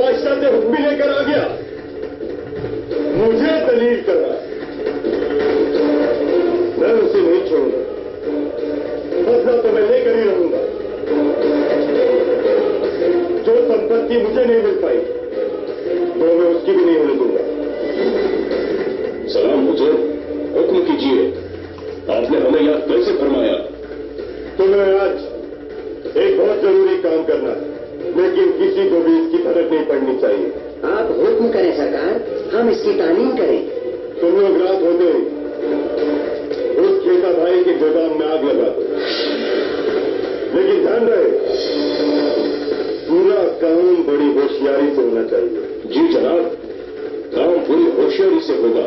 बादशाह से हुक्म लेकर आ गया, मुझे दलील कर रहा है। मैं उसे नहीं छोड़ूंगा, फैसला तो मैं लेकर ही रहूंगा। जो संपत्ति मुझे नहीं मिल पाई तो मैं उसकी भी नहीं होने दूंगा। सलाम हुजूर, हुक्म कीजिए, आपने हमें याद कैसे फरमाया? तुम्हें आज एक बहुत जरूरी काम करना है, लेकिन किसी को भी इसकी फर्क नहीं पड़नी चाहिए। आप हुक्म करें सरकार, हम इसकी तालीम करें। तुम लोग रात होते उस खेता भाई के गोदाम में आग लगा दो, लेकिन ध्यान रहे पूरा काम बड़ी होशियारी से होना चाहिए। जी जनाब, काम पूरी होशियारी से होगा।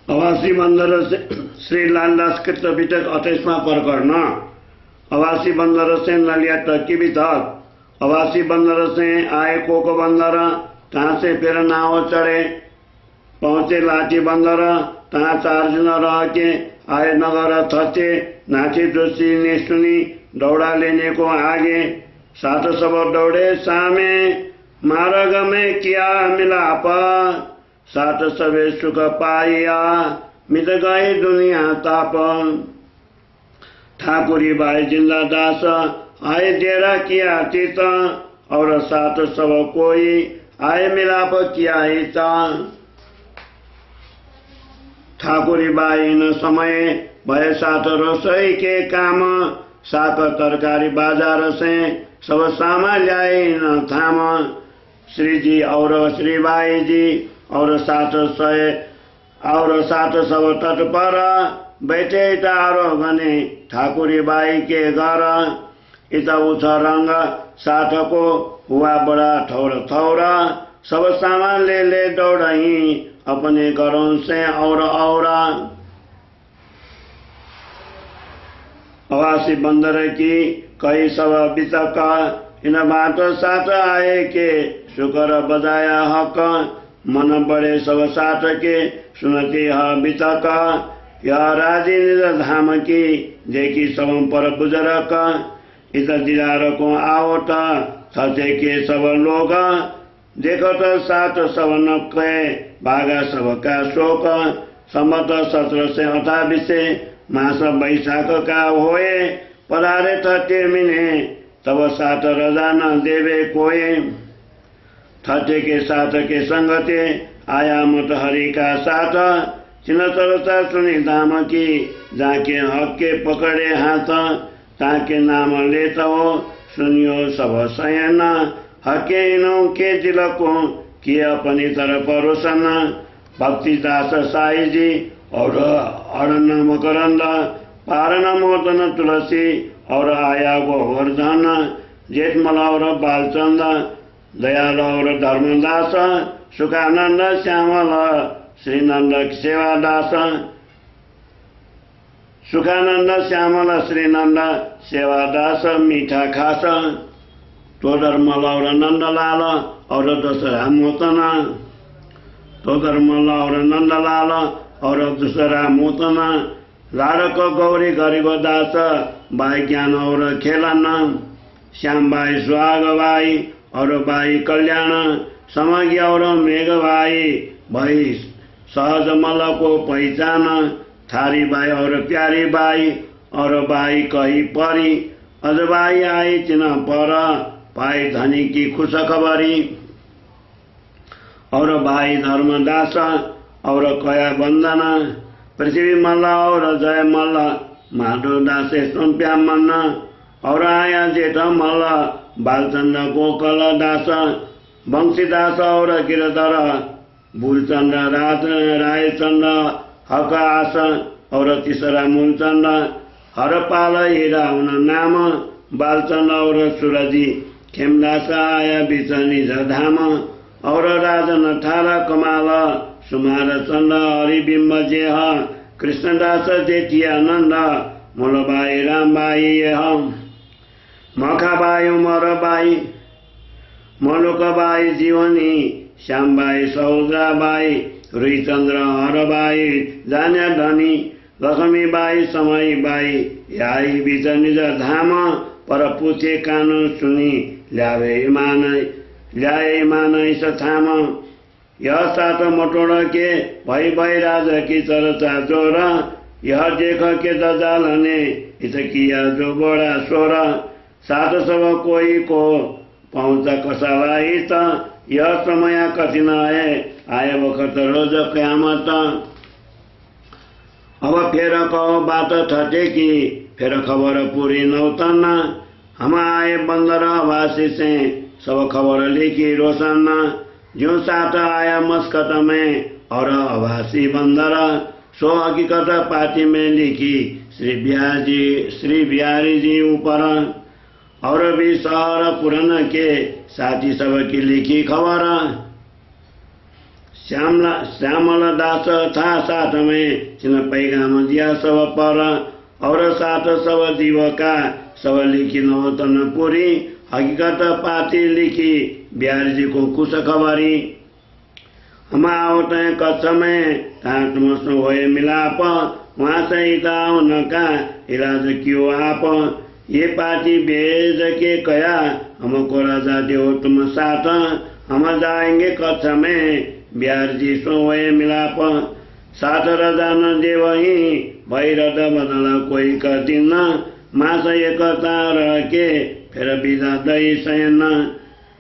अवासी बन्दर श्री लालदास कृत बितक 28वां प्रकरण। अवासी बंदर से नलिया टक्की बितक। अवासी बंदर से आए कोको बंदर, तहाँ से फिर नाव चढ़े, पहुंचे लाठी बंदर, तहाँ 4 जन रह के आए नगर थचे, नाची जोशी ने सुनी, दौड़ा लेने को आगे, 7 सब दौड़े सामे, मार्ग में किया मिलाप, 7 सबे सुख पाइया, मिट गई दुनिया ताप। ठाकुरी भाई जिंदा दास आए डेरा किया चित, और 7 सब कोई आए मिलाप किया हित। ठाकुरी बाई न समय भय 7 रसोई के काम, 7 तरकारी बाजार से सब सामान ल्याए न थाम। श्री जी और श्री बाई जी और 7 सब तट पर बैठे टारो गने ठाकुरी बाई के घर। इत उठ रंग 7 को हुआ बड़ा ठौर थौरा, सब सामान ले दौड़ही अपने घरों से और। अवासी बंदर की कई सब बितक, इन बाट 7 आए के शुक्र बजाया हक, मन बड़े सब 7 के सुनती है बितक। यह राजी निज धाम की देखी सब पर बुजरक, इत दिलार को आवत थचे के सब लोग, देखत 7 सब नके भागा सबका शोक। संवत 1728 मास बैशाख का होए, पधारे थटे मिने तब 7 रजा न देवे कोई। थटे के 7 के संगते आया मत हरि का 7, चिन्ह चलता सुनी धाम की, जाके हक के पकड़े हाथ, ताके नाम लेता हो सुनियो सब सयन। हके इनों के तिलको किए अपनी तरफ रोशन, भक्ति दास साई जी और अरण मकरंद, पारण मोदन तुलसी और आया गोवर्धन, जेठमल और बालचंद, दयाल और धर्मदास, सुखानंद श्यामल श्रीनंद सेवादास, सुखानंद श्यामल श्रीनंद सेवादास मीठा खास तोदर और नंदलाल और दशहरा मोतन तोदर और नंदलाल और दशहरा मोतन लाडक गौरी गरीब दास बाई ज्ञान और खेलन श्याम बाई सुहाग बाई और बाई कल्याण समज्ञ और मेघ बाई भई सहज मल को पहचान थारी बाई और प्यारी बाई और बाई कही परी अज बाई आई चिन्ह पर पाई धनी की खुश खबरी और भाई धर्मदास और कया बंदन पृथ्वी मल्ल और जय मल्ल माधव दासे सुम्प्या मन और आया जेठ मल्ल बालचंद्र गोकल दास वंशीदास और गिरधर बुलचंद्र रायचंद्र हक आस और तीसरा मूलचंद्र हरपाल हीरा उन नाम बालचंद्र और सूरजी खेमदास आया बीच निज धाम और राजन ठारा कमाल सुमार चंद्र हरिबिंब जेह कृष्णदास जेठियानंद मोलबाई रामबाई हम मखाबाई उमरबाई मलुकबाई जीवनी श्यामबाई सौद्राबाई रुईचंद्र हरबाई जान्या धनी लक्ष्मीबाई समयबाई याई बीच निज धाम पर पूछे कान सुनी ल्याए मान थाम यह सात मोटोड़ के भई भई राज की चर्चा जोर यह देख के दजाल ने इत किया जो बड़ा शोर सात सब कोई को पहुंचा कसलाई त यह समय कठिन है आए वक्त रोज क़यामत अब फेर कहो बात ठटे की फिर खबर पूरी नौतन हम आए बंदर वासी से सब खबर लिखी रोशन जो साथ आया मस्कत में और अभासी बंदर सो हकीकत पार्टी में लिखी श्री बिहारी जी ऊपर और भी शहर पुरन के साथी सब की लिखी खबर श्यामल दास था साथ में चिन्ह पैगाम दिया सब पर और साथ सब जीव का सब लिखी नौतन पूरी हकीकत पाती लिखी बिहारी जी को खुश खबरी हम आवत कच्छ में तुम हुए मिलाप वहां से उनका इलाज क्यों आप ये पार्टी भेज के कया हमको राजा दो तुम साथ हम जाएंगे कच्छ में बिहारी जी सो हुए मिलाप साथ राजा न दे वही भई रद बदल कोई कर दिन मास एकता रह के फिर विदा दई सैन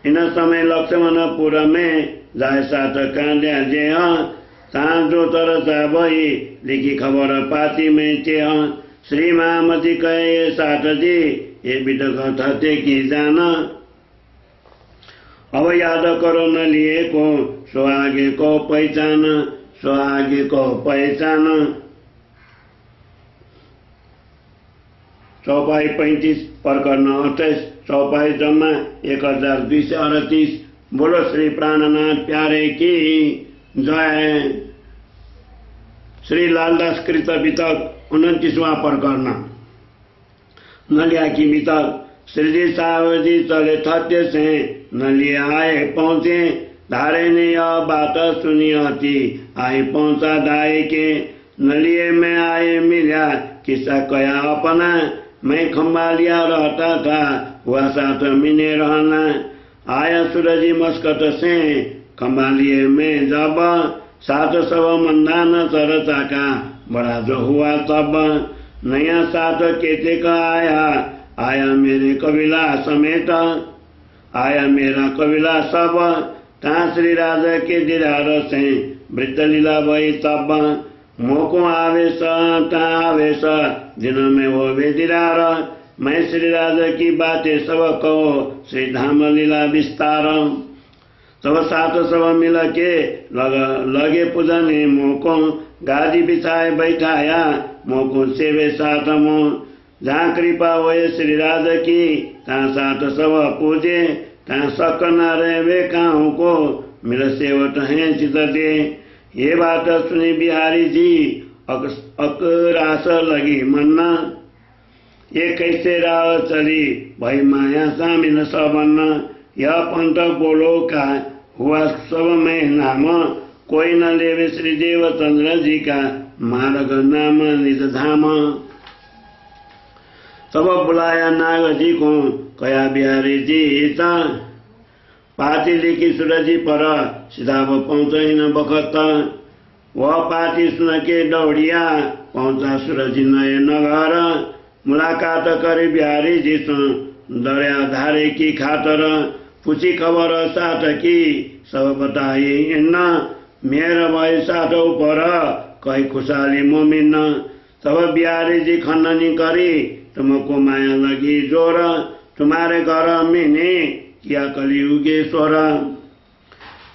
इन समय लक्ष्मणपुर में जाए साथ कांड्या जे जो तरसा भई लिखी खबर पाती में चे श्री महामती कहे साथ जी ये बिट कथा ते की जाना अब याद करो न लिए को सो आगे को पहचान सो आगे को पहचान चौपाई 35 प्रकरण 28 चौपाई जम्मा 1238 बोलो श्री प्राणनाथ प्यारे की जय। श्री लालदास कृत वितक 29वां प्रकरण नलिया की वितक श्री जी साहब जी चले थत्य से नलिया आए पहुंचे धारे ने यह बात सुनी होती आई पहुंचा दाए के नलिए में आए मिला किस्सा कया अपना मैं खंबालिया रहता था वह साथ मिने रहना आया सूरजी मस्कट से खंबालिए में जब साथ सब मंदान सरता का बड़ा जो हुआ तब नया साथ केते का आया मेरे कबीला समेत आया मेरा कबीला सब ता श्री राजा के दिलार से वृत्त लीला भई तब मोको आवेश ता आवेश दिन में वो बेदिरार मैं श्री राजा की बातें सब कहो श्री धाम लीला विस्तार सब साथ सब मिल के लगे पूजने मोको गादी बिछाए बैठाया मोको सेवे साथ मो जहाँ कृपा होए श्री राजा की तहाँ साथ सब पूजे तहाँ शक न रहे काहू को मिल सेवट है चित दे। ये बात सुनी बिहारी जी अकरास लगी मन्ना ये कैसे राह चली भाई माया सामिन सबन्न यह पंथ बोलो का हुआ सब में नाम कोई न लेवे श्री देवचंद्र जी का मार्ग नाम निज धाम। तब बुलाया नाग जी को कया बिहारी जी ता पाती लिखी सूरज जी पर सीधा वो पहुंचे न बखत वह पाती सुन के दौड़िया पहुंचा सूरज जी नए नगर मुलाकात करे बिहारी जी सुन दरिया धारे की खातर पूछी खबर साथ की सब बताई इन मेरा भाई साथ ऊपर कई खुशहाली मोमिन तब बिहारी जी खन्नी करी तुमको माया लगी जोर तुम्हारे घर मैंने किया कलियुगे स्वर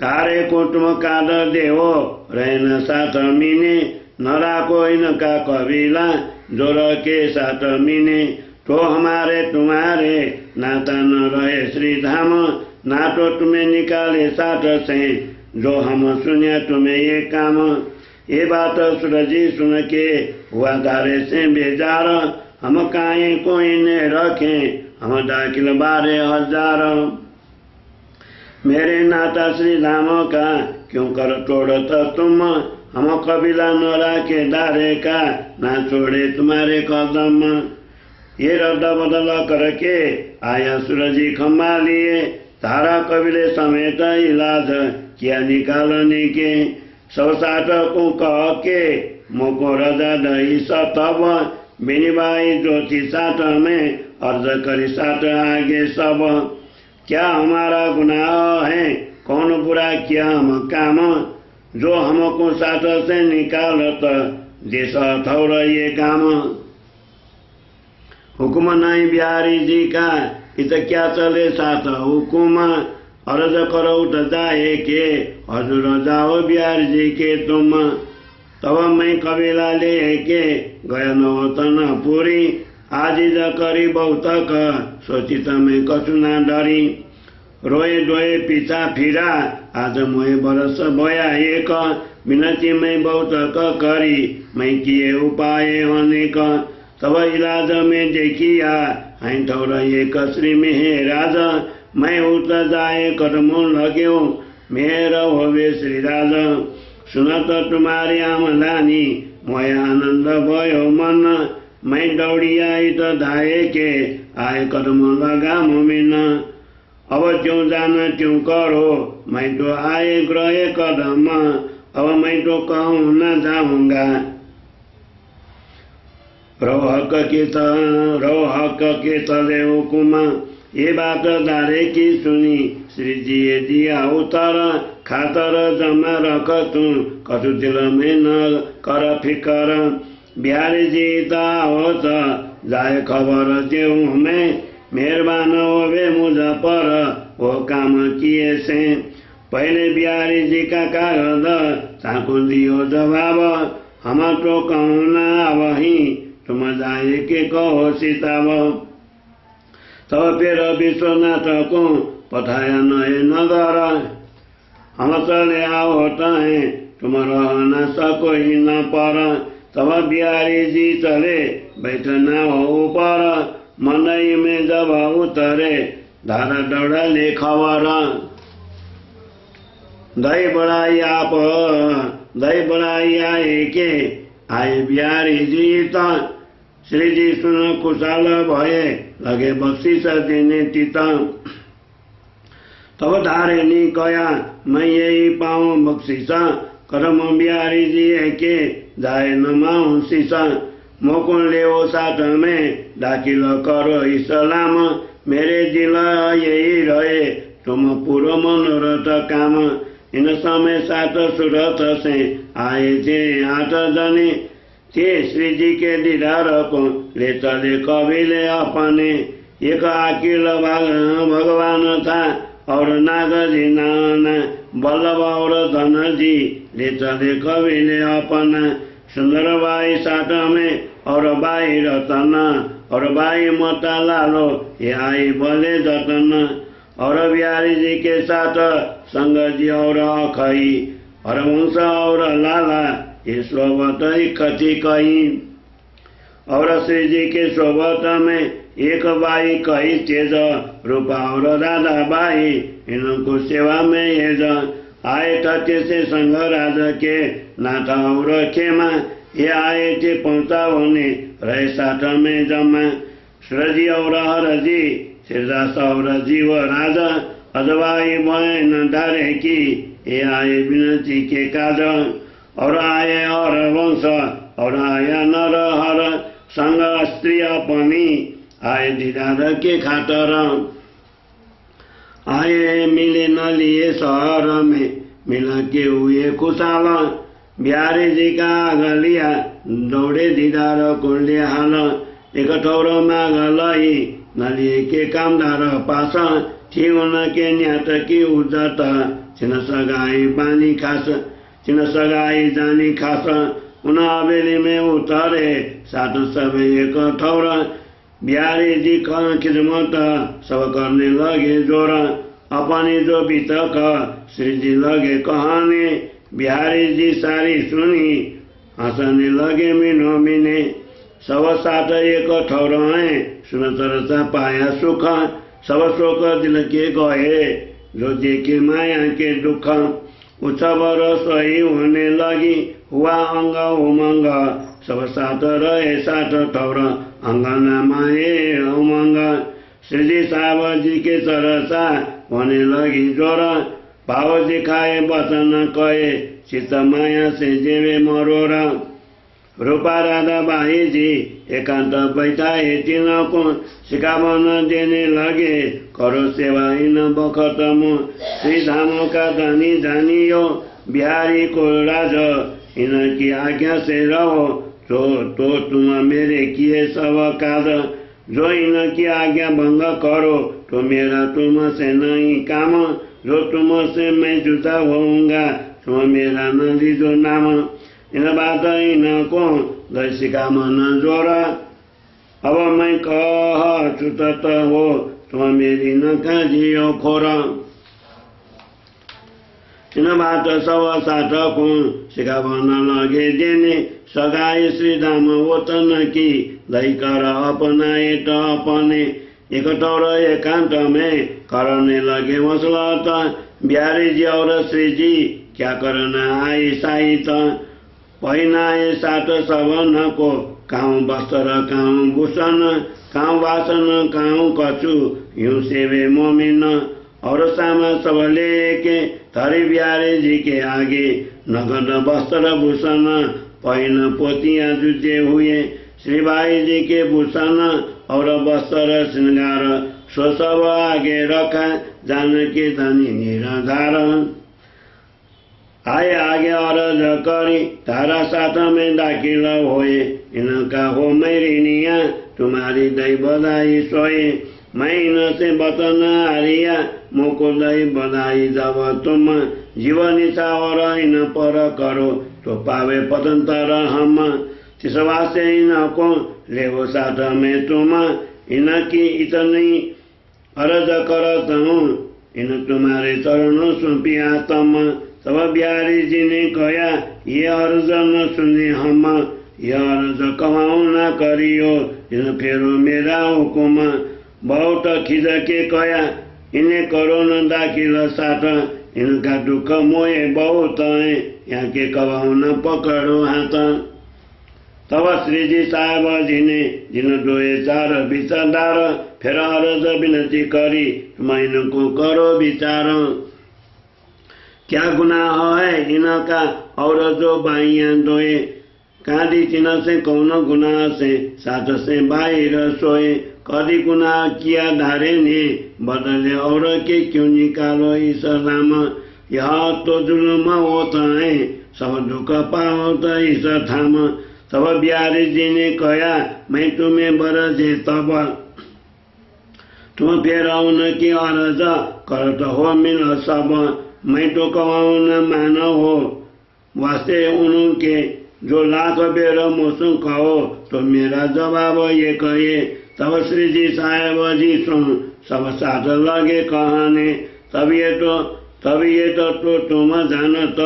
तारे को तुम काद देवो रहना साथ मीने नरा को इनका कबीला जोर के साथ मीने तो हमारे तुम्हारे नाता न रहे श्री धाम ना तो तुम्हें निकाले साथ से जो हम सुने तुम्हें ये काम। ये बात सूरज जी सुन के हुआ धारे से बेजार हम काहे कोई ने रखे हम दाखिल 12,000 मेरे नाता श्री धाम का क्यों कर तोड़ता तुम हम कबीला न राखे दारे का ना छोड़े तुम्हारे कदम। ये रद्द बदल करके आया सूरज जी खम्बा लिए तारा कबीले समेत इलाज किया निकालने के सब साठ को कह के मोको रजा दही तब बिनीबाई ज्योति साठ में अर्ज करी साठ आगे सब क्या हमारा गुनाह है कौन बुरा किया हम काम जो हमको साठ से निकालत देश थौर ये काम। हुक्म नहीं बिहारी जी का इत क्या चले साथ हुकुम अर्ज करो तो जाए के हजूर जाओ बिहारी जी के तुम। तब मैं कबीला ले के गया नौतन पूरी आज करी बहुत सोची मैं कछु ना डरी रोए डोए पीछा फिरा आज मोए बरस भया एक विनती मैं बहुत करी मैं किए उपाय अनेक तब इलाज में देखिया हाई ठौर एक श्री मेहराज मैं उठ जाए कदमों लग्यो मेहर होवे श्रीराज सुनत तुम्हारी आमलानी मोय आनंद भयो मन मैं दौड़िया तो धाये के आए कदम लगा मोमिन अब क्यों जाना क्यों करो मैं तो आए ग्रह कदम अब मैं तो कहूँ न जाऊंगा रोहक के तले हुकुम। ये बात दारे की सुनी श्री जी दिया उतर खातर जमा रख तू कछु दिल में न कर फिकर बिहारी जी होत जाए खबर देऊ हमें मेहरबान होवे मुझ पर वो काम किए से पहले बिहारी जी का कागज चाकू दियो जवाब हम तो कहूँ ना वही तुम जाए के कहो सीताब। तब फिर विश्वनाथ को पठाया नए नगर हम चले आओ है तुम रह न सको ही न पर। तब बिहारी जी चले बैठना हो ऊपर मनई में जब उतरे धारा दौड़ा ले खबर दही बढ़ाई आए के आए बिहारी जी श्री जी सुन खुशाल भये लगे बख्शीश देने तीता। तब धारे नी कया मैं यही पाऊं बख्शीसा करम बिहारी जी है के जाए न माऊं शीशा मोको ले साथ में दाखिल करो इस्लाम मेरे दिल यही रहे तुम पूर्व मनोरथ काम। इन समय सात सूरत से आए थे 8 जने थे श्री जी के दीदार को ले चले कबीले अपने एक अखिल भगवान था और नाग जी नाना बल्लभ और धन जी ले चले कबीले अपना सुंदर बाई साथ में और बाई रतन और बाई मोता लालो ये आई बोले जतन और बिहारी जी के साथ संग जी और अखई और वंश और लाला ये सोबत इकट्ठी कही। और श्री जी के सोबत में एक बाई कही तेज रूपा और राधा बाई, इनको सेवा में ये आए थे से संघ राजा के नाथा और खेमा, ये आए थे पहुंचाने रहे साथ में जमा। श्रजी और हरजी श्रीदास और जीव राजा अदवाई बहन धारे की, ये आए विनती के काज। और आए और वंश और आया नर हर संग स्त्री अपनी, आए दीदार के खातर। आए मिले न लिए शहर में मिला के हुए खुशाल, बिहारी जी का गलिया दौड़े दीदार को ले हाल। एक ठौर माग लई न लिए के कामदार पास, थी उनके न्यात की उजत चिन सगाई पानी खास, चिन सगाई जानी खास। उन हवेली में उतरे साथ सब एक ठौर, बिहारी जी खिदमत सब करने लगे जोर। अपनी जो बीतक श्री जी लगे कहानी, बिहारी जी सारी सुनी हंसने लगे मीनो मीने। सब साथ एक ठौर है सुन तरसा पाया सुख, सब शोक दिल के गए जो देखे माया के दुख। उत्सव रसोई होने लगी हुआ अंग उमंग, सब साथ रहे साथ ठौर अंगना माए उमंग। श्री जी साहब जी के सरसा होने लगी जोर, भाव दिखाए वचन कहे चित माया से जेवे मरोरा। रूपा राधा बाई जी एकांत बैठाए तिनको, सिकावन देने लगे करो सेवा इन बखत मो। श्री धाम का धनी जानियो बिहारी को राज, इनकी आज्ञा से रहो तो तुम मेरे किए सब काज। जो इनकी आज्ञा भंग करो तो मेरा तुम से नहीं काम, जो तुम से मैं जुदा होऊंगा तुम मेरा न लीजो नाम। इन बात इनको दर्शिका मन जोरा, अब मैं कह छुटत हो तुम मेरी न काजियो खोरा। इन बात सब साथ को सिखावन लगे देने, सगाई श्री धाम वतन की लई कर अपनाए तो अपने। एक ठौर एकांत में करने लगे मसलत, बिहारी जी और श्री जी क्या करना आई साहित। पहनाए साथ सबन को काऊ वस्त्र काऊ भूषण, काऊ वासन काऊ कछु यूं सेवे मोमिन। और सामा सब लेके थरी बिहारी जी के आगे, नगद वस्त्र भूषण पहन पोतियां जुटे हुए। श्री भाई जी के भूषण और वस्त्र श्रृंगार सो सब आगे रखा, जान के धनी निराधार। आए आगे अरज करी तारा साथ में दाखिल होए, इनका हो मेरी निया तुम्हारी दई बधाई सोए। मैं इनसे बतन हारिया मोको दई बधाई जब तुम, जीवन इच्छा और इन पर करो तो पावे पतंतर हम। तिसवा से इनको लेवो साथ में तुम, इनकी इतनी अरज करत हूँ इन तुम्हारे चरणों सुपिया तम। तब बिहारी जी ने कहा ये अर्ज न सुने हम, यह अर्ज कमाऊ न करियो इन फेरो मेरा हुकुम। बहुत खिज के कया इन्हें करो न दाखिल साथ, इनका दुख मोए बहुत है यहाँ के कबाऊ न पकड़ो हाथ। तब श्री जी साहब जी ने जिन दोए चार विचारदार, फिर अर्ज विनती करी तुम इनको करो विचार। क्या गुनाह है इनका और जो बाइयां दोए, कादी चिन्ह से कौन गुनाह से साथ से बाहर सोए। कदी गुनाह किया धारे ने बदले और के क्यों निकालो इस नाम। यह तो जुल्म होता है सब दुख पाओ इस थाम। तब बिहारी जी ने कहा मैं तुम्हें बरजे तब, तुम फिर उनकी अर्ज करत हो मिल सब। मैं तो कहूँ न मानो हो वास्ते उनके, जो लाख बेर मौसम कहो तो मेरा जवाब ये कहे। तब श्री जी साहेब जी सुन सब साथ लगे कहने, तब ये तो तुम जानत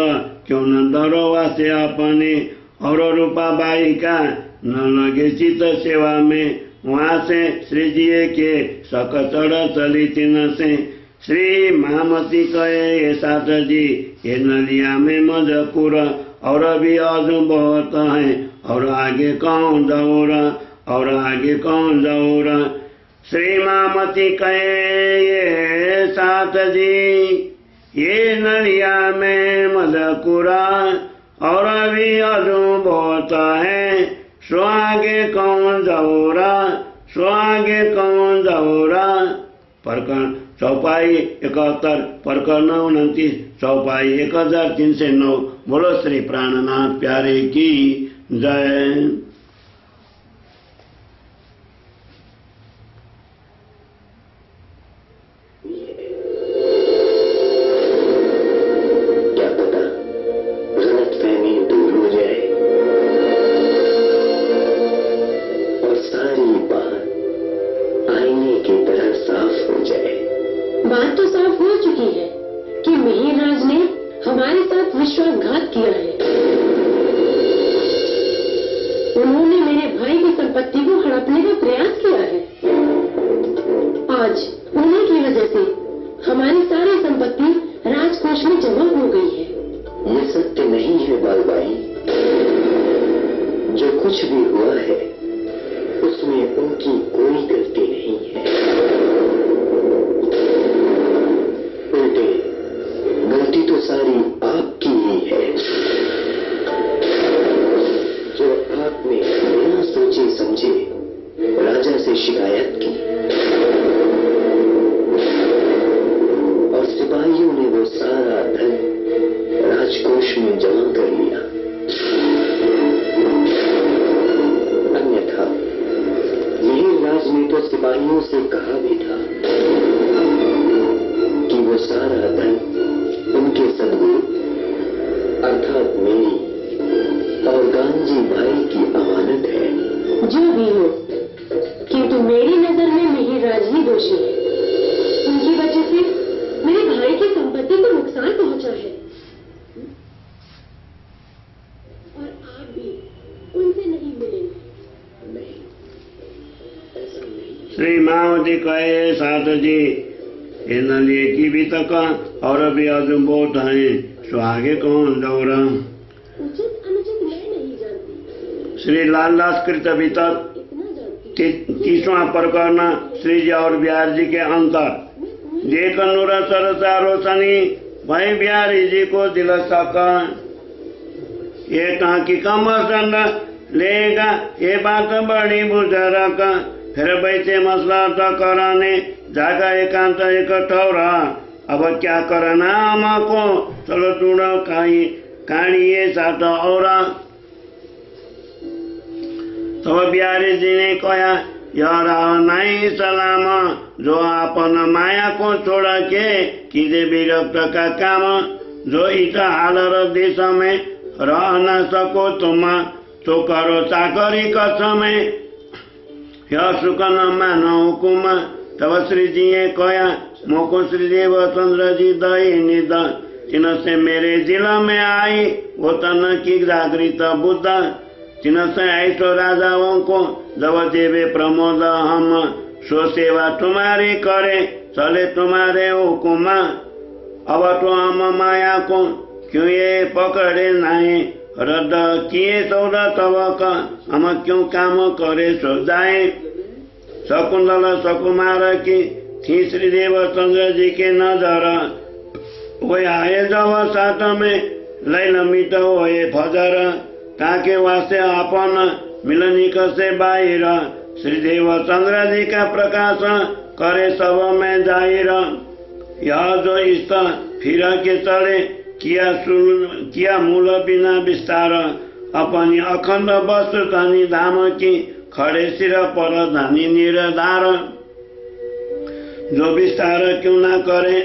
क्यों न डरो वास्ते अपने। और रूपाबाई का न लगे चित सेवा में। वहाँ से श्री जी के सकचड़ चली तीन से। श्री महामती कहे ये साथ जी ये नलिया में मजपुर और अभी अजू बहुत है और आगे कौन जाऊरा और आगे कौन जाऊरा। श्री महामती कहे ये साथ जी ये नलिया में मजपुरा और अभी अजू बहुत है सो आगे कौन जाऊरा सो आगे कौन जाऊरा। प्रकरण चौपाई 71 प्रकरण 29 चौपाई 1309। बोलो श्री प्राणनाथ प्यारे की जय। क्या पता गलतफहमी दूर हो जाए और सारी बात आईने की तरह साफ हो जाए। बात तो साफ हो चुकी है कि मिहिरराज ने हमारे साथ विश्वासघात किया है। उन्होंने मेरे भाई की संपत्ति को हड़पने का प्रयास किया है। आज उन्हीं की वजह से हमारी सारी संपत्ति राजकोष में जमा हो गई है। ये सत्य नहीं है बालबाई। जो कुछ भी हुआ है उसमें उनकी कोई गलती नहीं है। उल्टे गलती तो सारी आपकी ही है जो आपने बिना सोचे समझे राजा से शिकायत की और सिपाहियों ने वो सारा धन राजकोष में जमा कर लिया। अन्यथा मिहिरराज ने तो सिपाहियों से कहा भी था कि वो सारा धन उनके सदगुरु अर्थात मेरी और गांधी भाई की अमानत है। जो भी हो, किंतु मेरी नजर में मिहिरराज ही दोषी है। उनकी वजह से मेरे भाई की संपत्ति को नुकसान पहुंचा है और आप भी उनसे नहीं मिलेंगे। नहीं, ऐसा नहीं। श्री महामती कहे साथ जी ये नलिए की भी तक और अभी अजू बहुत है सो आगे कौन दौरा। उचित अनुचित मैं नहीं जानती, श्री लालदास कृत वितक इतना जानती 30वां प्रकरण श्री जी और बिहार जी के अंतर। जे कन्नूर सरसारो सनी वही बिहारी जी को दिल सका ये टाँकी कमर लेगा ये बात बड़ी बुजुर्ग फिर बैठे मसला तो कराने जागा एकांत एक ठौरा। अब क्या करना हमको चलो टूड़ा कहानी साथ और। तो बिहारी जी ने कहा यार नहीं सलाम जो अपन माया को छोड़ के कीजे विरक्त का काम जो इस हालर देश में रह न सको तुम तो करो चाकरी कसम यह सुख न मानो हुकुम। तब श्री जी ने कहा मोको श्री देव चंद्र जी दई निद तिन से मेरे जिला में आई वो तन की जागृत बुद्ध तिन से आई तो राजाओं को जब देवे प्रमोद हम सो सेवा तुम्हारी करे चले तुम्हारे हुकुम। अब तो हम माया को क्यों ये पकड़े नहीं रद्द किए सौदा तब हम क्यों काम करे सो जाए। शकुंतल सकुमार की थी श्री देव चंद्र जी के नजर वो आए जब साथ में लैल मिट हुए फजर ताके वास्ते अपन मिलनी से बाहिर श्री देव चंद्र जी का प्रकाश करे सब में जाहिर। यह जो इस फिर के चढ़े किया मूल बिना विस्तार अपनी अखंड वस्तु धनी धाम की खड़े सिर पर धनी निर्धार। जो विस्तार क्यों ना करे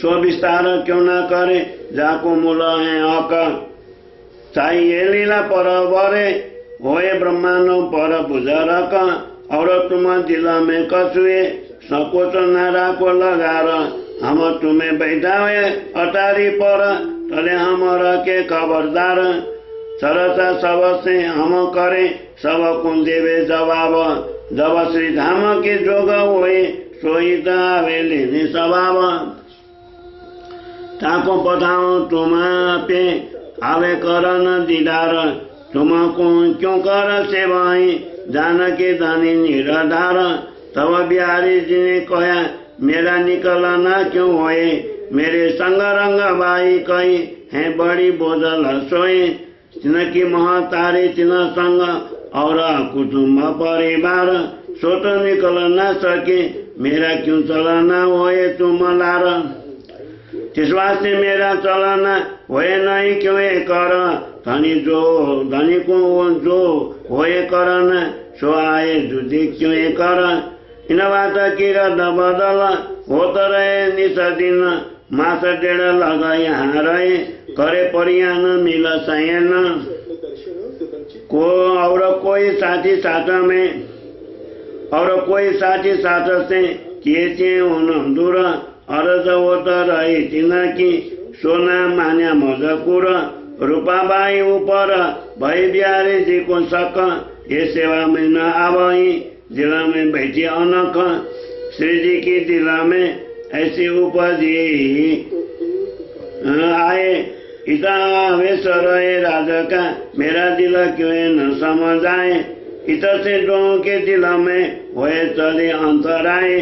सो विस्तार क्यों ना करे जाको मूल है हक चाहिए लीला पर बरे होए ब्रह्मांड पर बुझरक और तुम दिल में कछुए सकोच नारा को लगार हम तुम्हें बैठावे अटारी पर तले हम रखे खबरदार सरता सबसे हम करे सब कुन देवे जवाब। जब श्री धाम के जोग होए सोई त आवे लेने स्वभाव। ताको पठाऊं तुम पे आवे करन दीदार। तुमको क्यों कर सेवाई जान के दानी निराधार। तब बिहारी जी ने कहा मेरा निकलना क्यों होए। मेरे संग रंग बाई कई है बड़ी बोझल सोए। तिनकी महतारी तिन संग और कुटुंब परिवार। सो तो निकल न सके मेरा क्यों चलना होए तुम लार। तिस वास्ते मेरा चलना होए नहीं क्यों कर। धनी को जो होए करन सो आए जुदी क्यों कर। इन बात की रद बदल होत रहे निस दिन। मास डेढ़ लग यहाँ रहे करे परियान मिल सयन। को और कोई साथी साथ में और कोई साथी साथ से किए उन दूर। अरज होत रही तिनकी सोना मान्या मजकुर। रूपाबाई ऊपर भाई बिहारी जी को शक ये सेवा में न आवही। दिल में बैठी अनख श्री जी की दिल में ऐसी उपजी आए। इतना वेश रहे राजा का मेरा दिल क्यों न समझ आए। इत से दोनों के दिल में हुए चले अंतराए।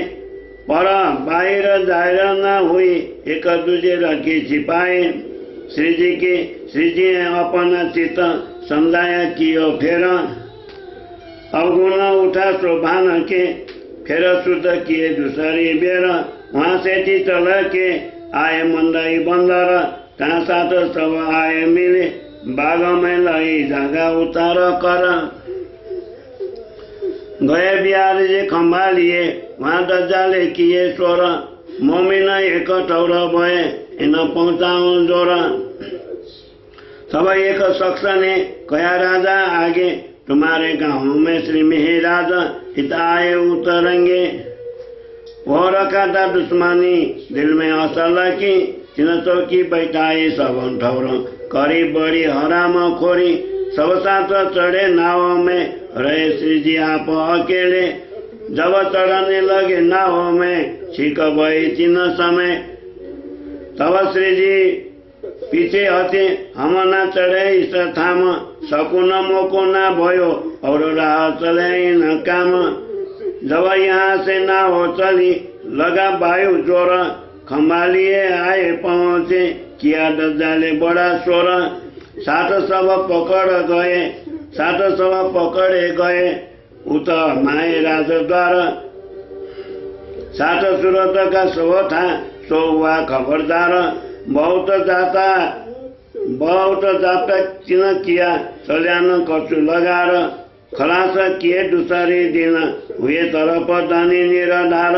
पर बाहर जाहिर न हुई एक दूजे रखी छिपाए। श्री जी ने अपना चित्त समझाया कियो फेर। अवगुण उठा शोभान के फेर शुद्ध किए दूसरी बेर। वहां से चल के आए मंदाई बंदर। तहाँ साथ सब आए मिले बाग में लई जागा उतार कर। गए बिहारी जी खंभा लिए वहां दजाले किए स्वर। मोमिन एक ठौर भए इन पहुंचाऊं जोर। तब एक शख्स ने कहा राजा आगे तुम्हारे गांव में श्री मेहराज इत आए उतरेंगे। वो रखा था दुश्मनी दिल में असल की। तिन चौकी बैठाए सब ठौर करी बड़ी हराम खोरी। सब साथ चढ़े नाव में रहे श्री जी आप अकेले। जब चढ़ने लगे नाव में छीक भई तीन समय। तब श्री जी पीछे हटे हम न चढ़े इस थाम। सकुन मोको न भयो और राह चले न काम। जब यहाँ से नाव चली लगा वायु जोर। खंभालिए आए पहुंचे किया दजाले बड़ा शोर। साथ सब पकड़े गए उत माए राज द्वार। साथ सूरत का सो था सो हुआ खबरदार। बहुत जाता चिन्ह किया कल्याण कछु लगार। खलास किए दूसरी दिन हुए तरफ धनी निराधार।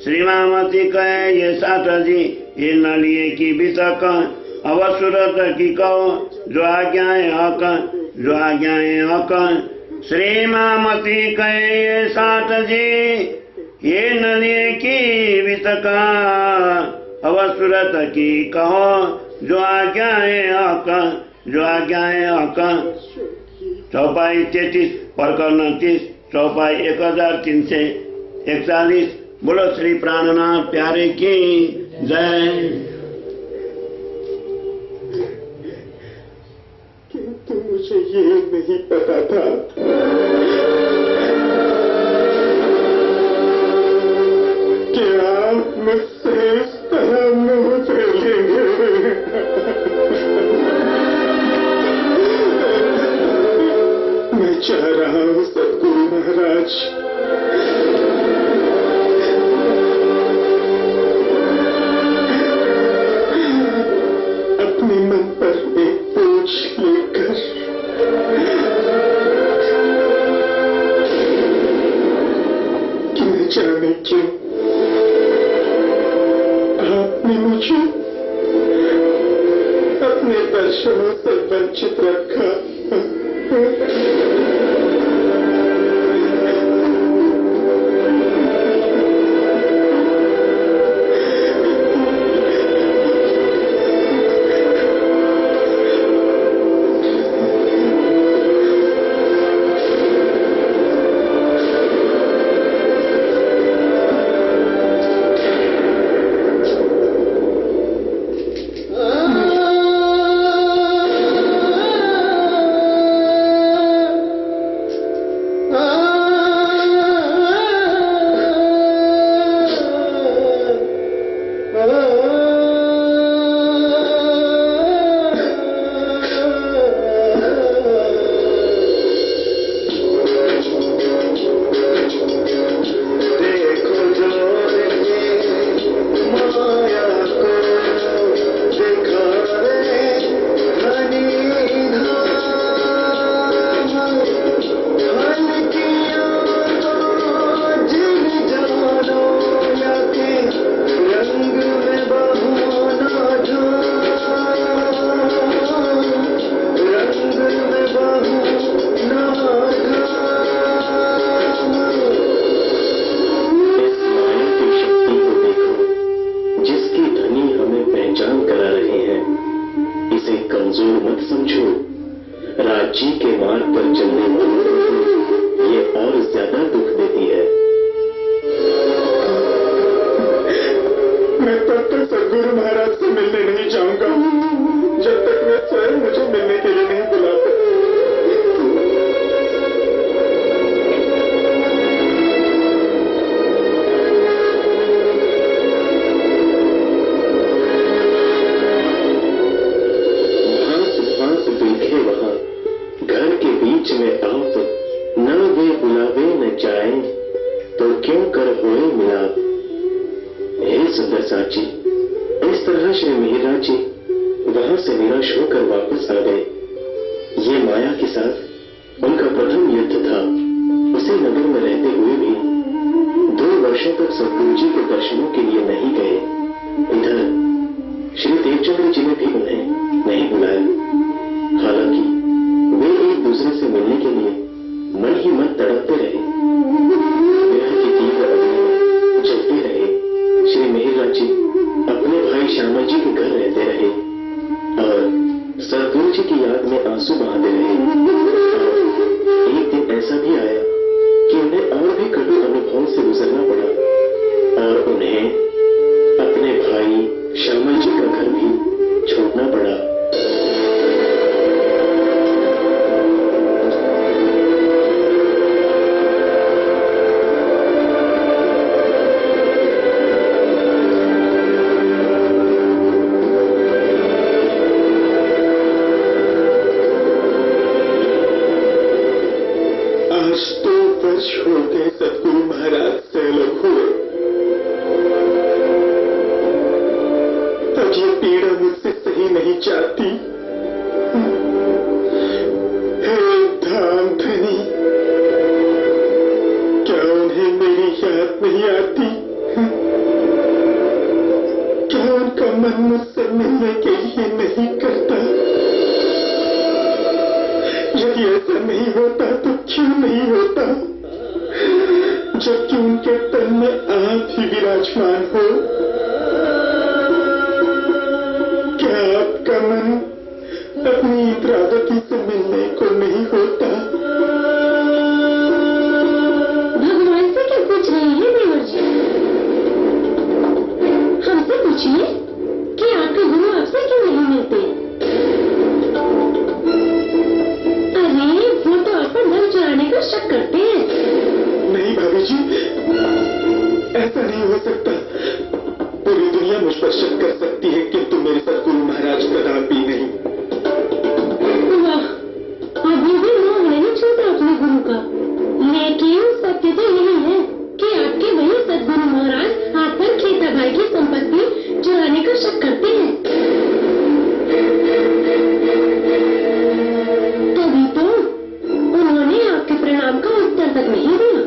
श्रीमामती कहे ये साथ जी ये न लिए की बितक। अब सूरत की कहो जो आज्ञाएं हक। श्रीमामती कहे ये साथ जी ये न लिए की बितक। अब सूरत की कहो जो आज्ञाएं हक। चौपाई 33 प्रकरण 30 चौपाई 1341। बोलो श्री प्राणनाथ प्यारे की जय। किंतु मुझे ये नहीं पता था कि आप मुझसे इस तरह मुंह फेरेंगे। मैं चाह रहा हूँ सतगुरु महाराज अपने मन पर एक बोझ लेकर कि न जाने क्यों आपने मुझे अपने दर्शनों से वंचित रखा। सुंदर साथ जी। इस तरह श्री मिहिरराज जी वहां से निराश होकर वापस आ गए। ये माया के साथ उनका प्रथम युद्ध था। उसी नगर में रहते हुए भी 2 वर्षों तक सदगुरु जी के दर्शनों के लिए नहीं गए। इधर श्री देवचंद्र जी ने भी उन्हें नहीं बुलाया। हालांकि वे एक दूसरे से मिलने के लिए मन ही मन तड़पते रहे। विरह की तीव्र अग्नि में जलते रहे। श्री मिहिरराज जी अपने भाई श्यामा जी के घर रहते रहे और सदगुरु जी की याद में आंसू बहाते रहे। एक दिन ऐसा भी आया कि उन्हें और भी कटु अनुभवों से गुजरना पड़ा और उन्हें अपने भाई श्यामा जी का घर भी छोड़ना पड़ा। जबकि उनके तन में आप ही विराजमान हो। क्या आपका मन अपनी इंद्रावती से मिलने को नहीं होता? भगवान से क्या पूछ रही है देवर जी? हमसे पूछिए कि आपके गुरु आपसे क्यों नहीं मिलते? अरे वो तो आप पर धन चुराने का शक करते हैं। नहीं भाभी जी, ऐसा नहीं हो सकता। पूरी दुनिया मुझ पर शक कर सकती है, किंतु मेरे सदगुरु महाराज कदापि नहीं। वाह, अभी भी मोह नहीं छूटा अपने गुरु का। लेकिन सत्य तो यही है कि आपके वही सदगुरु महाराज आप पर खेता भाई की संपत्ति चुराने का शक करते हैं। तभी तो उन्होंने आपके प्रणाम का उत्तर तक नहीं दिया।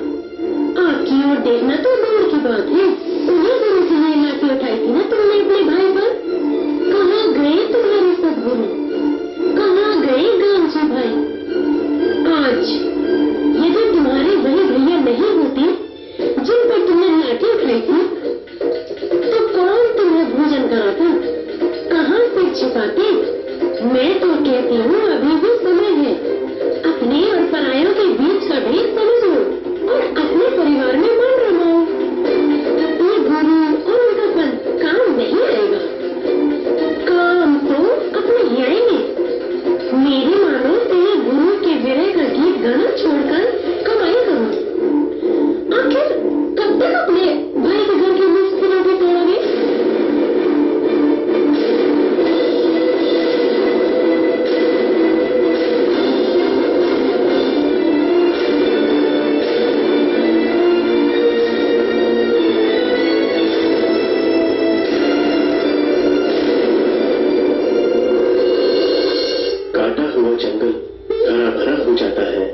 आपकी ओर देखना तो दूर की बात है। उन्हीं गुरु की ये लाठी उठाई थी ना तुमने अपने भाई पर। कहाँ गए तुम्हारे सदगुरु? कहाँ गए गांधी भाई? आज यदि तुम्हारे वही भैया नहीं होते जिन पर तुमने लाठी उठाई थी, तो कौन तुम्हें भोजन कराता? कहाँ से छिपाते? मैं तो कहती हूँ अभी भी समय है। अपने और परायों के बीच का भेद समझो और अपने परिवार में मन रमाओ। ये गुरु और उनका फल काम नहीं आएगा। काम तो अपने ही आएंगे। मेरी मानो तेरे गुरु के विरह का गीत गाना छोड़कर कमाई करो। आखिर कब तक अपने भाई के घर के मुफ्त की रोटी तोड़ोगे? जंगल हरा भरा हो जाता है।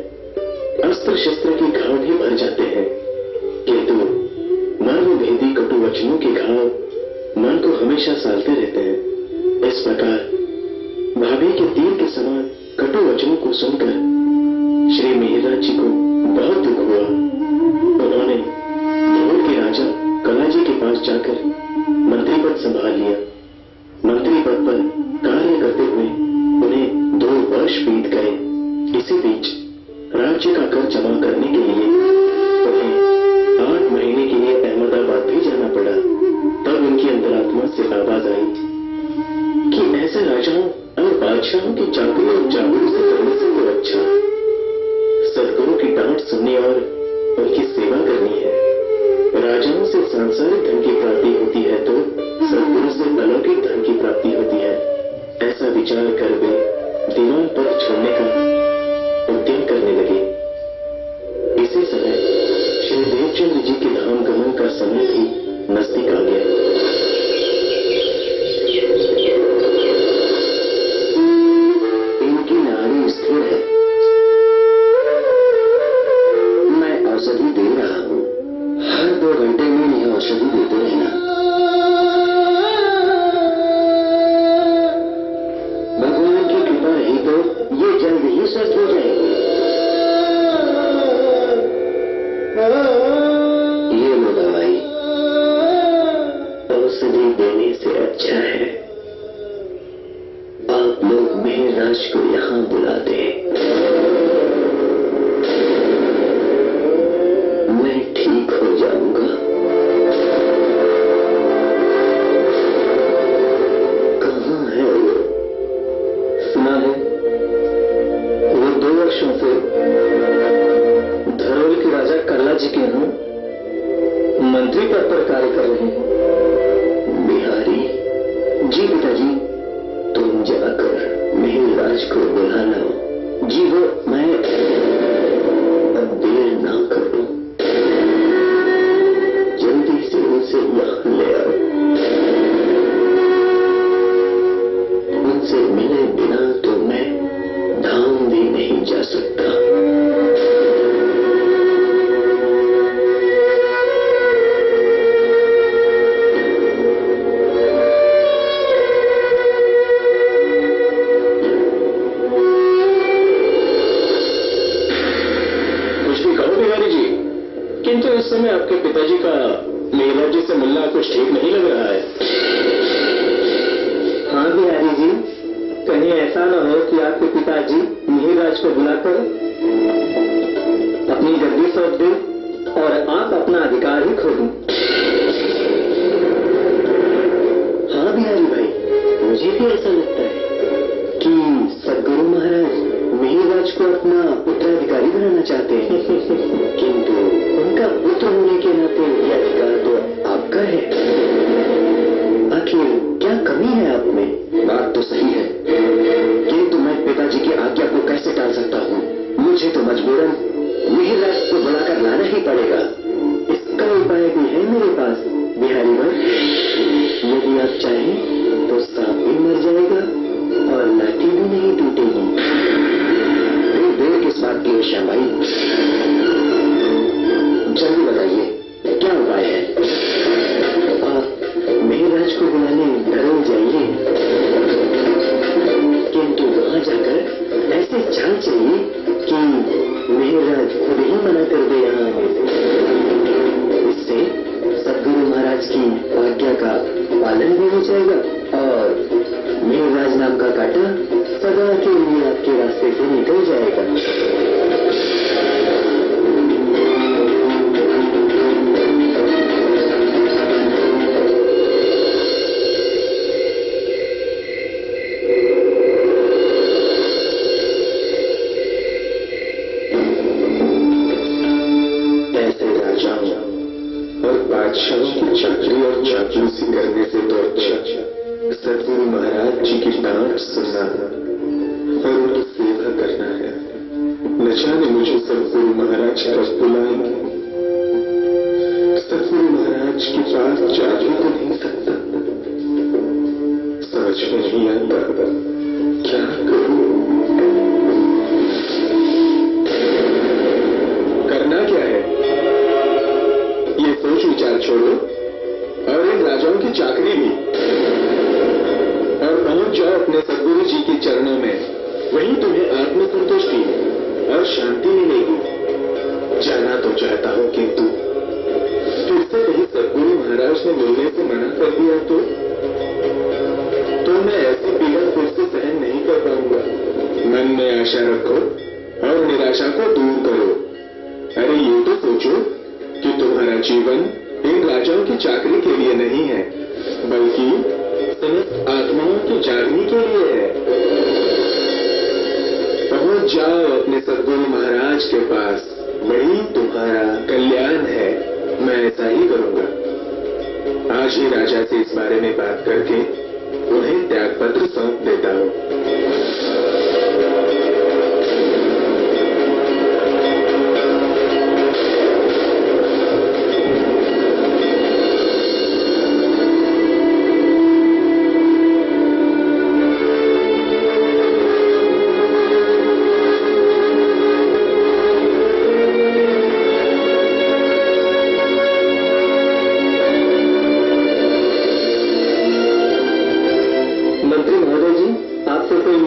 अस्त्र शस्त्र के घाव भी भर जाते हैं, किंतु मर्मभेदी कटु वचनों के घाव मन को हमेशा सालते रहते हैं। इस प्रकार भाभी के तीर के समान कटु वचनों को सुनकर श्री मिहिरराज जी को बहुत दुख हुआ। उन्होंने भोर के राजा कलाजी के पास जाकर मंत्री पद संभाल लिया। मंत्री पद पर कार्य करते हुए उन्हें 2 वर्ष बीत गए। इसी बीच राज्य का कर जमा करने के लिए उन्हें 8 महीने के लिए अहमदाबाद भी जाना पड़ा। तब उनकी अंतरात्मा से आवाज आई कि ऐसे राजाओं और बादशाहों की चाकरी और जागरू से करने से तो अच्छा सदगुरु की डांट सुननी और उनकी सेवा करनी है। राजाओं से सांसारिक धन की प्राप्ति होती है तो सदगुरु से अलौकिक धन की प्राप्ति होती है। ऐसा विचार कर वे दीवान पद छोड़ने का उद्यम करने लगे। इसी समय श्री देवचंद्र जी के धाम गमन का समय भी नजदीक आ गया। यहाँ बुला दे। मैं ठीक हो जाऊंगा। कहाँ है वो? सुना है वो 2 वर्षों से धरोल के राजा करला जी के यहाँ मंत्री पद पर कार्य कर रहे हैं। बिहारी जी, पिताजी तुम जाकर मेहराज को बुला लाओ। जी वो मैं अब देर ना करूं, जल्दी से उसे यहाँ ले आओ। उनसे मिले बिना तो मैं धाम भी नहीं जा सकता। किंतु इस समय आपके पिताजी का मेहराज जी से मिलना कुछ ठीक नहीं लग रहा है। हाँ बिहारी जी, कहीं ऐसा न हो कि आपके पिताजी मेहराज को बुलाकर अपनी गद्दी सौंप दें और आप अपना अधिकार ही खो दें। हाँ बिहारी भाई, मुझे भी ऐसा लगता है कि सदगुरु महाराज मेहराज को अपना उत्तराधिकारी बनाना चाहते हैं। किंतु उनका पुत्र होने के नाते यह अधिकार तो आपका है। आखिर क्या कमी है आप में? बात तो सही है, किंतु मैं पिताजी की आज्ञा को कैसे टाल सकता हूँ? मुझे तो मजबूरन मेहराज को बुलाकर लाना ही पड़ेगा। इसका उपाय भी है मेरे पास बिहारी भाई। यदि आप चाहें तो सांप भी मर जाएगा और लाठी भी नहीं टूटेगी। देर किस बात की है श्याम भाई? जल्दी बताइए क्या उपाय है? आप मेहराज को बुलाने धरोल जाइए, किंतु वहां जाकर ऐसे चाल चाहिए कि मेहराज खुद ही मना कर दे यहाँ आने से। इससे सदगुरु महाराज की आज्ञा का पालन भी हो जाएगा और मेहराज नाम का कांटा सदा के लिए आपके रास्ते से निकल जाएगा। ऐसे राजाओं और बादशाहों की चाकरी और चापलूसी करने से तो अच्छा सदगुरु महाराज जी की डांट सुनना और उनकी सेवा करना है। न जाने मुझे सदगुरु महाराज कब बुलाएंगे। सदगुरु महाराज के पास जा भी तो नहीं सकता। समझ में नहीं आता क्या करूं। करना क्या है ये सोच विचार छोड़ो और इन राजाओं की चाकरी भी, और पहुंच जाओ अपने सदगुरु जी के चरणों में। वहीं तुम्हें आत्मसंतुष्टि और शांति मिलेगी। जाना तो चाहता हूं, किंतु फिर से कहीं सदगुरु महाराज ने मिलने से मना कर दिया तो मैं ऐसी पीड़ा फिर से सहन नहीं कर पाऊंगा। मन में आशा रखो और निराशा को दूर करो। अरे ये तो सोचो कि तुम्हारा जीवन इन राजाओं की चाकरी के लिए नहीं है, बल्कि समस्त आत्माओं की जागने के लिए है। पहुंच जाओ अपने सदगुरु महाराज के पास, वही तुम्हारा कल्याण है। मैं ऐसा ही करूंगा। आज ही राजा से इस बारे में बात करके उन्हें त्यागपत्र सौंप देता हूं। मंत्री महोदय जी, आपसे कोई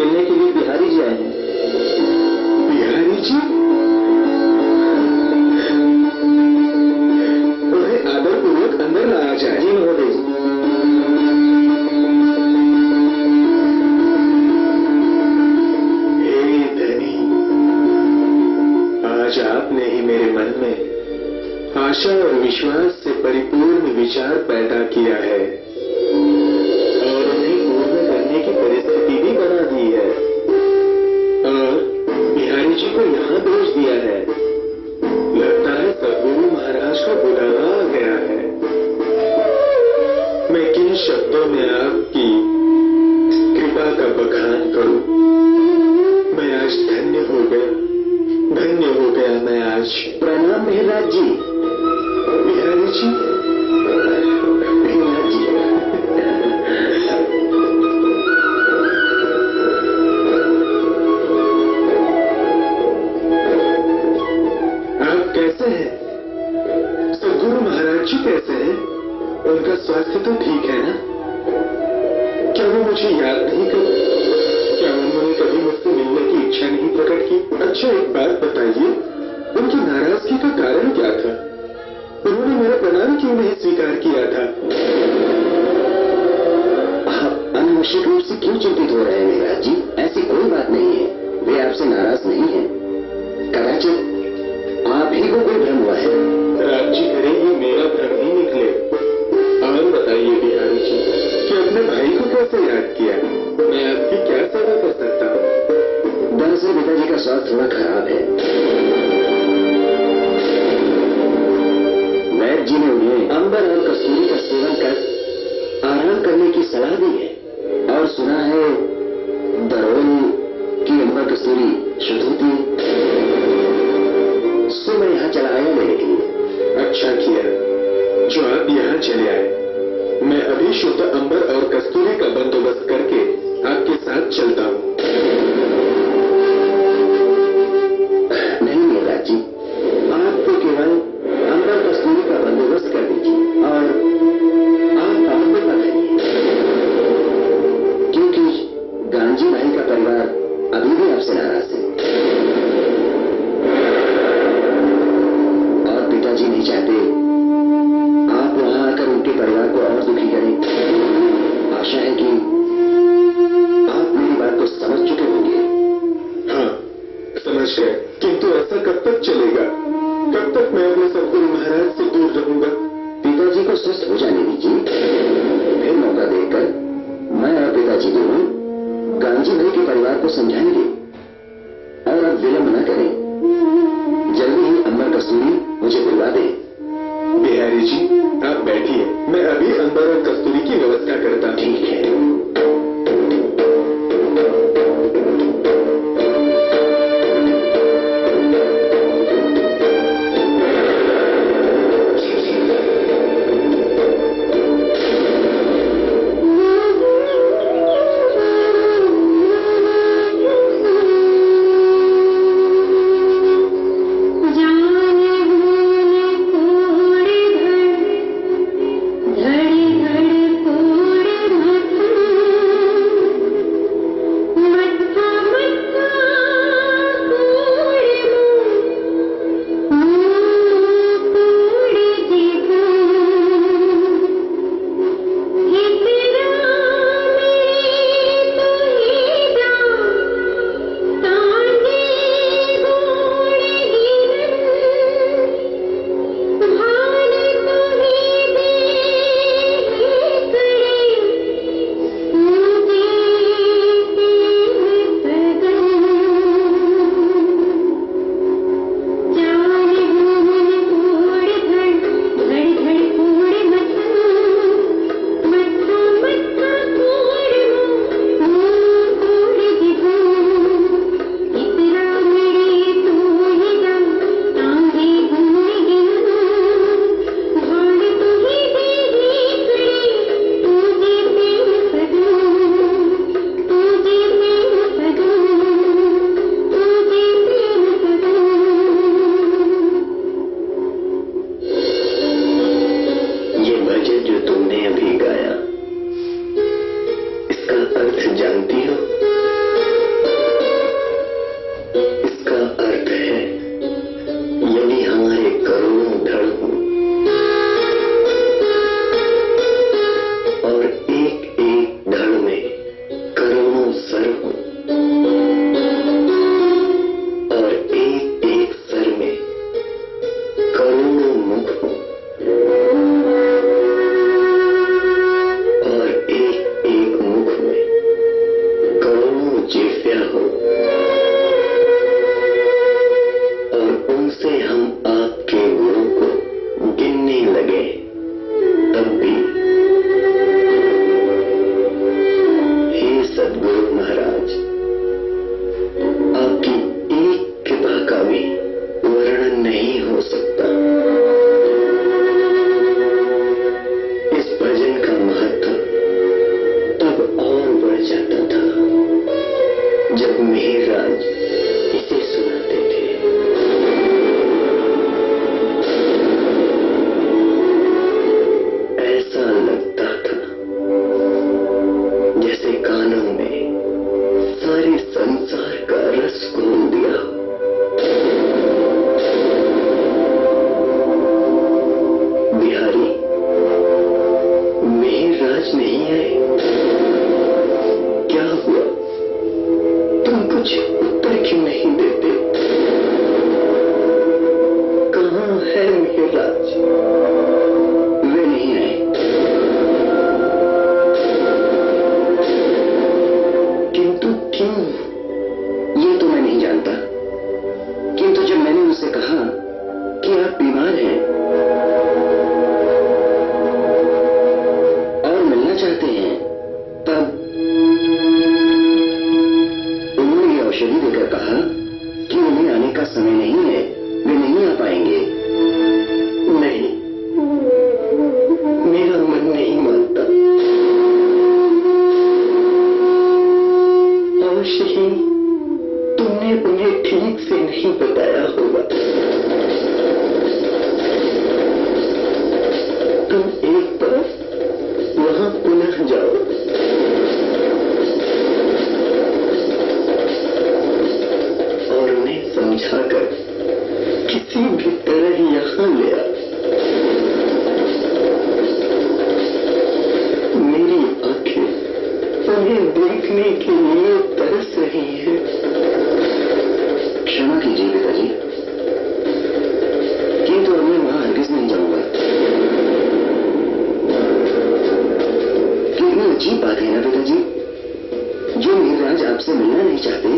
विचार पैदा किया है और उन्हें पूर्ण करने की परिस्थिति भी बना दी है और बिहारी जी को यहाँ भेज दिया है। लगता है सदगुरु महाराज का बुलावा आ गया है। मैं किन शब्दों में आपकी कृपा का बखान करूं। मैं आज धन्य हो गया मैं आज। प्रणाम मेहराज जी। बिहारी जी, मेहराज जी, आप कैसे हैं? सदगुरु महाराज जी कैसे हैं? उनका स्वास्थ्य तो ठीक है ना? क्या वो मुझे याद नहीं करते? क्या उन्होंने कभी मुझसे मिलने की इच्छा नहीं प्रकट की? अच्छा, एक बात बताइए, उनकी नाराजगी का कारण क्या था? उन्होंने मेरा प्रणाम क्यों नहीं स्वीकार किया था? आप अनावश्यक रूप से क्यों चिंतित हो रहे हैं मेहराज जी? ऐसी कोई बात नहीं है, वे आपसे नाराज नहीं है। कदाचित आप ही को कोई भ्रम हुआ है। राज्य करे ये मेरा भ्रम ही निकले। और बताइए बिहारी जी कि अपने भाई को कैसे याद किया? मैं आपकी क्या सेवा कर सकता हूँ? दरअसल पिताजी का स्वास्थ्य थोड़ा खराब है। वैद्य जी ने उन्हें अंबर और कस्तूरी का सेवन कर आराम करने की सलाह दी है और सुना है दरोल की अंबर कस्तूरी शुद्ध होती है। सो मैं यहाँ चला आया लेने के लिए। अच्छा किया जो आप यहाँ चले आए। मैं अभी शुद्ध अंबर और कस्तूरी का बंदोबस्त करके आपके साथ चलता हूँ। नहीं मेहराज जी, आप तो केवल अंबर कस्तूरी का बंदोबस्त कर दीजिए और आप काम में मत आइए, क्योंकि गांजी भाई का परिवार अभी भी आपसे नाराज है और पिताजी नहीं चाहते आप वहां आकर उनके परिवार को और दुखी करें। आशा है कि आप मेरी बात को समझ चुके होंगे। हाँ, समझ गए, किंतु ऐसा कब तक चलेगा? कब तक मैं अपने सदगुरु महाराज से दूर रहूंगा? पिताजी को स्वस्थ हो जाने दीजिए, फिर मौका देकर मैं और पिताजी दोनों गांजी भाई के परिवार को समझाएंगे। और अब विलंब न करें, जल्दी ही अंबर कस्तूरी मुझे बुलवा दे। बिहारी जी, आप बैठिए, मैं अभी अंबर और कस्तूरी की व्यवस्था करता हूँ। ठीक है। आज नहीं आए? क्या हुआ? तुम कुछ उत्तर क्यों नहीं देते? कहाँ है मिहिरराज? वे नहीं आए। किंतु क्यों, ये तो मैं नहीं जानता। किंतु जब मैंने उनसे कहा कि आप बीमार हैं और मिलना चाहते हैं, तब उन्होंने ये औषधि देकर कहा कि उन्हें आने का समय नहीं है, वे नहीं आ पाएंगे। नहीं, मेरा मन नहीं मानता। अवश्य ही तुमने उन्हें ठीक से नहीं बताया होगा। तुम एक बार वहां पुनः जाओ और उन्हें समझाकर किसी भी तरह यहां ले आ। मेरी आंखें उन्हें देखने के लिए तरस रही है। क्षमा कीजिए पिताजी, किंतु अब मैं वहां हरगिज नहीं जाऊंगा। कितनी अजीब बात है ना पिताजी, जो मिहिरराज आपसे मिलना नहीं चाहते,